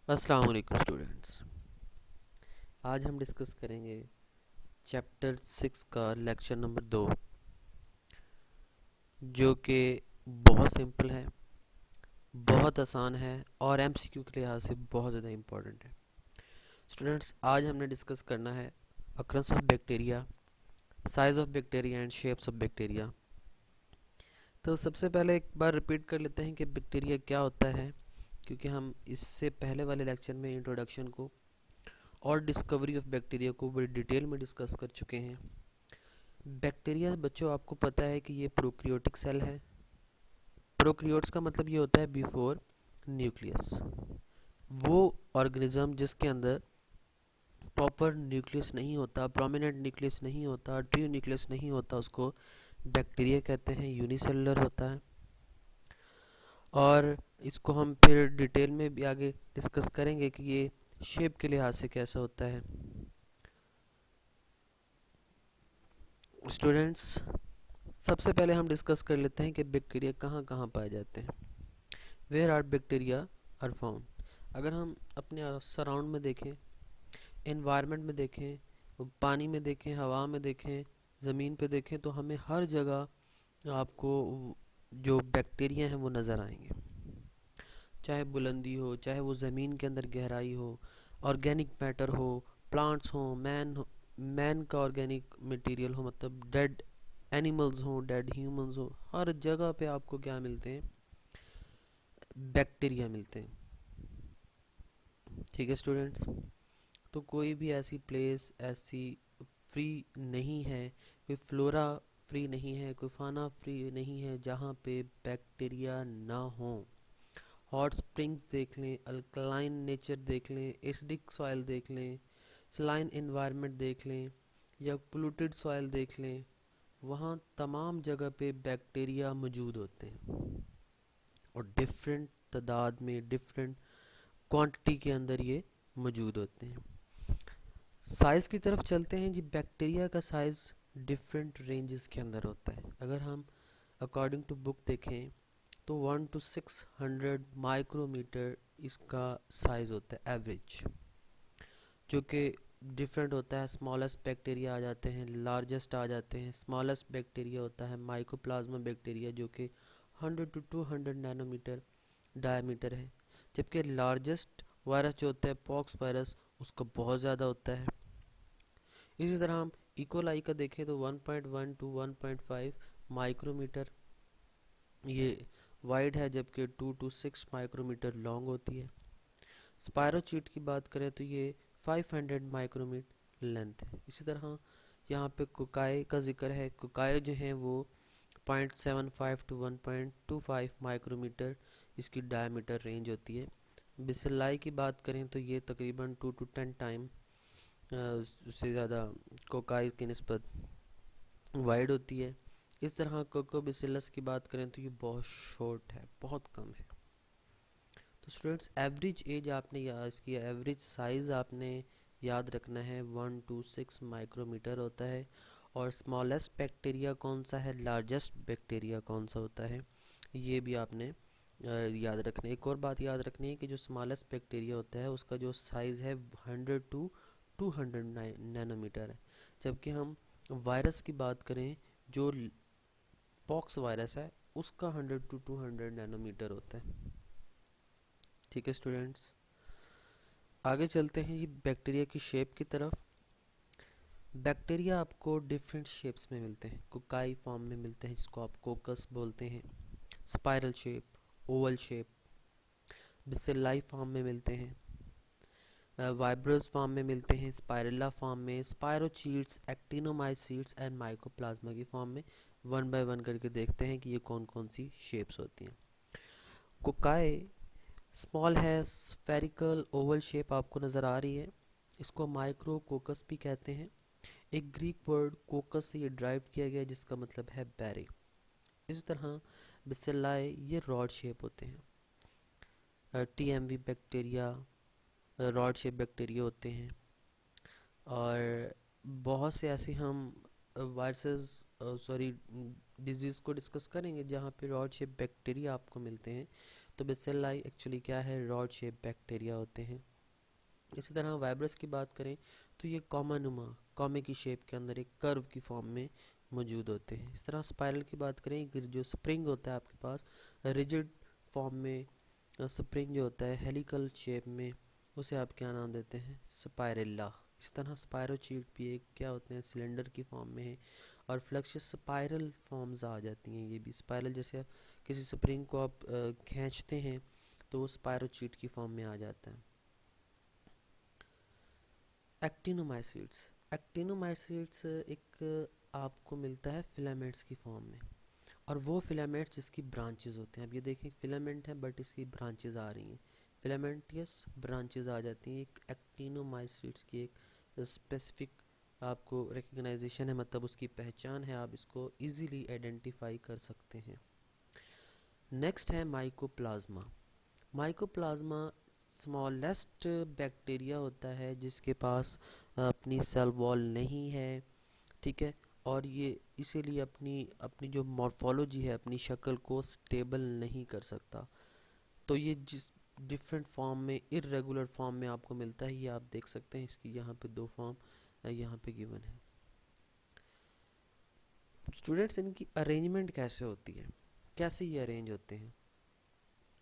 अस्सलाम वालेकुम स्टूडेंट्स। आज हम डिस्कस करेंगे चैप्टर 6 का लेक्चर नंबर 2, जो कि बहुत सिंपल है, बहुत आसान है और एमसीक्यू के लिहाज से बहुत ज़्यादा इम्पोर्टेंट है। स्टूडेंट्स, आज हमने डिस्कस करना है अक्रंस of bacteria, size of bacteria and shapes of bacteria. तो सबसे पहले एक बार रिपीट कर लेते हैं कि बैक्टीरिया क्या होता है, क्योंकि हम इससे पहले वाले लेक्चर में इंट्रोडक्शन को और डिस्कवरी ऑफ बैक्टीरिया को बड़ी डिटेल में डिस्कस कर चुके हैं। बैक्टीरिया बच्चों, आपको पता है कि ये प्रोक्रियोटिक सेल है। प्रोक्रियोट्स का मतलब ये होता है बिफोर न्यूक्लियस। वो ऑर्गेनिज्म जिसके अंदर प्रॉपर न्यूक्लियस नहीं होता, प्रोमिनेंट न्यूक्लियस नहीं होता, ट्रू न्यूक्लियस नहीं होता, उसको बैक्टीरिया कहते हैं। यूनिसेलुलर होता है और इसको हम फिर डिटेल में भी आगे डिस्कस करेंगे कि ये शेप के लिहाज से कैसा होता है। स्टूडेंट्स, सबसे पहले हम डिस्कस कर लेते हैं कि बैक्टीरिया कहाँ कहाँ पाए जाते हैं। Where are bacteria are found. अगर हम अपने सराउंड में देखें, एनवायरनमेंट में देखें, पानी में देखें, हवा में देखें, ज़मीन पे देखें, तो हमें हर जगह आपको जो बैक्टीरिया हैं वो नज़र आएंगे। चाहे बुलंदी हो, चाहे वो ज़मीन के अंदर गहराई हो, ऑर्गेनिक मैटर हो, प्लांट्स हो, मैन का ऑर्गेनिक मटेरियल हो, मतलब डेड एनिमल्स हो, डेड ह्यूमंस हो, हर जगह पे आपको क्या मिलते हैं? बैक्टीरिया मिलते हैं। ठीक है स्टूडेंट्स, तो कोई भी ऐसी प्लेस ऐसी फ्री नहीं है, कोई फ्लोरा फ्री नहीं है, कोई फाना फ्री नहीं है जहाँ पे बैक्टीरिया ना हो। हॉट स्प्रिंग्स देख लें, अल्कलाइन नेचर देख लें, एसिडिक सॉइल देख लें, सलाइन एनवायरनमेंट देख लें, या पोल्यूटेड सॉइल देख लें, वहाँ तमाम जगह पे बैक्टीरिया मौजूद होते हैं और डिफरेंट तादाद में, डिफरेंट क्वांटिटी के अंदर ये मौजूद होते हैं। साइज़ की तरफ चलते हैं जी। बैक्टीरिया का साइज़ डिफरेंट रेंजेस के अंदर होता है। अगर हम अकॉर्डिंग टू बुक देखें तो 1 to 600 माइक्रोमीटर इसका साइज़ होता है एवरेज, जो कि डिफरेंट होता है। स्मॉलेस्ट बैक्टीरिया आ जाते हैं, लार्जेस्ट आ जाते हैं। स्मॉलेस्ट बैक्टीरिया होता है माइकोप्लाज्मा बैक्टीरिया, जो कि 100 to 200 नैनोमीटर डायमीटर है, जबकि लार्जेस्ट वायरस जो होता है पॉक्स वायरस, उसका बहुत ज़्यादा होता है। इसी तरह हम इकोलाई का देखें तो 1.1 to 1.5 माइक्रोमीटर ये वाइड है, जबकि 2 to 6 माइक्रोमीटर लॉन्ग होती है। स्पायरोचीट की बात करें तो ये 500 माइक्रोमीटर लेंथ है। इसी तरह यहाँ पे कोकाई का जिक्र है। कोकाई जो है वो 0.75 to 1.25 माइक्रोमीटर इसकी डायमीटर रेंज होती है। बिसलाई की बात करें तो ये तकरीबन 2 to 10 टाइम उससे ज़्यादा कोकाई की निस्बत वाइड होती है। इस तरह कोकोबिसिलस की बात करें तो ये बहुत शॉर्ट है, बहुत कम है। तो स्टूडेंट्स, एवरेज एज आपने या इसकी एवरेज साइज़ आपने याद रखना है, 1 to 6 माइक्रोमीटर होता है। और स्मॉलेस्ट बैक्टीरिया कौन सा है, लार्जेस्ट बैक्टीरिया कौन सा होता है, ये भी आपने याद रखना है। एक और बात याद रखनी है कि जो स्मॉलेस्ट बैक्टीरिया होता है उसका जो साइज़ है 100 to 200 नैनोमीटर है, जबकि हम वायरस की बात करें, जो पॉक्स वायरस है, उसका 100 to 200 नैनोमीटर होता है। ठीक है स्टूडेंट्स, आगे चलते हैं जी बैक्टीरिया की शेप की तरफ। बैक्टीरिया आपको डिफरेंट शेप्स में मिलते हैं। कोकाई फॉर्म में मिलते हैं, जिसको आप कोकस बोलते हैं, spiral shape, oval shape. Bacilli form में मिलते हैं, वाइब्रस फॉर्म में मिलते हैं, स्पाइरला फॉर्म में, स्पायरोचीट्स, एक्टिनोमाइसीट्स एंड माइकोप्लाज्मा की फॉर्म में। वन बाय वन करके देखते हैं कि ये कौन कौन सी शेप्स होती हैं। कोकाई स्मॉल है, स्फेरिकल ओवल शेप आपको नज़र आ रही है। इसको माइक्रो कोकस भी कहते हैं। एक ग्रीक वर्ड कोकस से ये ड्राइव किया गया, जिसका मतलब है बैरे। इस तरह बिसेलाई ये रॉड शेप होते हैं। TMV bacteria rod shape bacteria होते हैं। और बहुत से ऐसे हम वायरसेस, सॉरी, डिजीज़ को डिस्कस करेंगे जहाँ पे रॉड शेप बैक्टीरिया आपको मिलते हैं। तो बेसिलाई एक्चुअली क्या है, रॉड शेप बैक्टीरिया होते हैं। इसी तरह वाइब्रस की बात करें तो ये कॉमानुमा, कॉमे की शेप के अंदर एक कर्व की फॉर्म में मौजूद होते हैं। इस तरह स्पाइरल की बात करें, जो स्प्रिंग होता है आपके पास रिजिड फॉर्म में, स्प्रिंग जो होता है हेलिकल शेप में, उसे आप क्या नाम देते हैं, स्पाइरेला। इस तरह स्पायरोचीट भी एक क्या होते हैं, सिलेंडर की फॉर्म में है, और फ्लक्शियस स्पाइरल फॉर्म्स आ जाती हैं। ये भी स्पाइरल, जैसे किसी स्प्रिंग को आप खींचते हैं तो वो स्पायरोचीट की फॉर्म में आ जाता है। एक्टिनोमाइसीट्स, एक्टिनोमाइसीट्स एक आपको मिलता है फिलामेंट्स की फॉर्म में, और वो फिलामेंट्स जिसकी ब्रांचेस होते हैं। अब ये देखें फिलामेंट है बट इसकी ब्रांचेस आ रही हैं, फिलामेंटियस ब्रांचेस आ जाती हैं। एक एक्टिनोमाइसीट्स की एक स्पेसिफिक आपको रिकग्नाइजेशन है, मतलब उसकी पहचान है, आप इसको इजीली आइडेंटिफाई कर सकते हैं। नेक्स्ट है माइकोप्लाज्मा। माइकोप्लाज्मा स्मॉलेस्ट बैक्टीरिया होता है जिसके पास अपनी सेल वॉल नहीं है, ठीक है, और ये इसीलिए अपनी अपनी जो मॉर्फोलॉजी है, अपनी शक्ल को स्टेबल नहीं कर सकता। तो ये जिस डिफरेंट फॉर्म में, इरेगुलर फॉर्म में आपको मिलता है, ये आप देख सकते हैं। इसकी यहाँ पे दो फॉर्म यहाँ पे गिवन है। स्टूडेंट्स, इनकी अरेंजमेंट कैसे होती है, कैसे ये अरेंज होते हैं?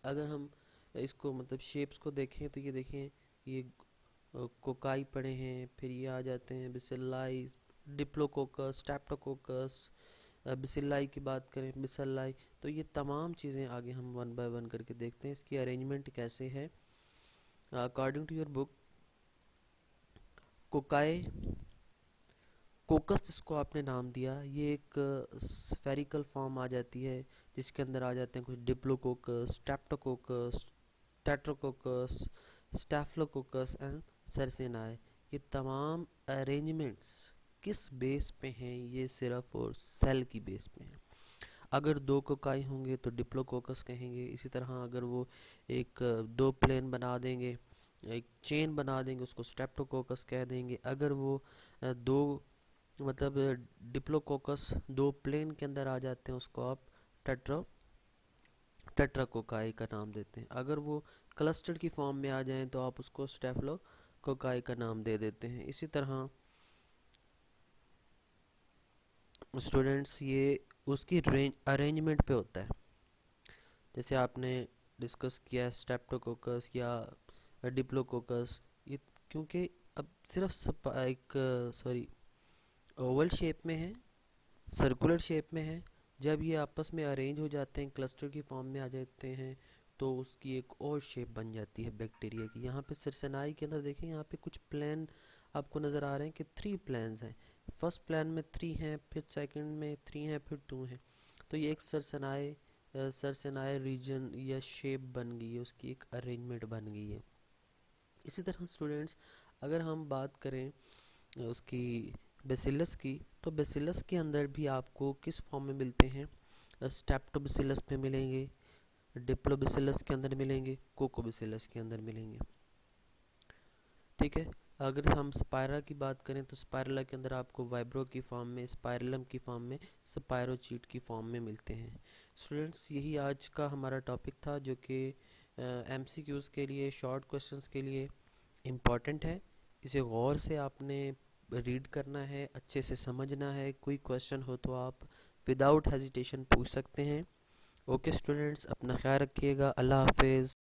अगर हम इसको मतलब शेप्स को देखें तो ये देखें, ये कोकाई पड़े हैं, फिर ये आ जाते हैं बेसिलाई, डिप्लोकोकस, स्ट्रेप्टोकोकस, बेसिलाई की बात करें, बेसिलाई, तो ये तमाम चीज़ें आगे हम वन बाय वन करके देखते हैं इसकी अरेंजमेंट कैसे है। अकॉर्डिंग टू योर बुक, कोकाई, कोकस जिसको आपने नाम दिया, ये एक स्फेरिकल फॉर्म आ जाती है जिसके अंदर आ जाते हैं कुछ डिप्लोकोकस, स्ट्रेप्टोकोकस, टेट्रोकोकस, स्टैफिलोकोकस एंड सरसेनाई। ये तमाम अरेंजमेंट्स किस बेस पे हैं? ये सिर्फ और सेल की बेस पे हैं। अगर दो कोकाई होंगे तो डिप्लोकोकस कहेंगे। इसी तरह अगर वो एक दो प्लेन बना देंगे, एक चेन बना देंगे, उसको स्ट्रेप्टोकोकस कह देंगे। अगर वो दो मतलब डिप्लोकोकस दो प्लेन के अंदर आ जाते हैं, उसको आप टेट्राकोकाई का नाम देते हैं। अगर वो क्लस्टर की फॉर्म में आ जाएं तो आप उसको स्टेफिलोकोकाई का नाम दे देते हैं। इसी तरह स्टूडेंट्स, ये उसकी रेंज अरेंजमेंट पे होता है। जैसे आपने डिस्कस किया है स्ट्रेप्टोकोकस या डिप्लोकोकस, ये क्योंकि अब सिर्फ एक ओवल शेप में है, सर्कुलर शेप में है, जब ये आपस में अरेंज हो जाते हैं, क्लस्टर की फॉर्म में आ जाते हैं, तो उसकी एक और शेप बन जाती है बैक्टीरिया की। यहाँ पे सरसनाई के अंदर देखें, यहाँ पे कुछ प्लान आपको नज़र आ रहे हैं कि 3 प्लान्स हैं। फर्स्ट प्लान में 3 हैं, फिर सेकंड में 3 हैं, फिर 2 हैं। तो ये एक सरसनाई रीजन या शेप बन गई है, उसकी एक अरेंजमेंट बन गई है। इसी तरह स्टूडेंट्स, अगर हम बात करें उसकी बेसिलस की, तो बेसिलस के अंदर भी आपको किस फॉर्म में मिलते हैं? स्ट्रेप्टोबैसिलस में मिलेंगे, डिप्लोबैसिलस के अंदर मिलेंगे, कोकोबैसिलस के अंदर मिलेंगे, ठीक है। अगर हम स्पायरा की बात करें तो स्पायरला के अंदर आपको वाइब्रो की फॉर्म में, स्पायरलम की फॉर्म में, स्पायरोचीट की फॉर्म में मिलते हैं। स्टूडेंट्स, यही आज का हमारा टॉपिक था जो कि एमसीक्यूज़ के लिए, शॉर्ट क्वेश्चंस के लिए इम्पॉर्टेंट है। इसे गौर से आपने रीड करना है, अच्छे से समझना है। कोई क्वेश्चन हो तो आप विदाउट हेजिटेशन पूछ सकते हैं। ओके स्टूडेंट्स, अपना ख्याल रखिएगा। अल्लाह हाफिज़।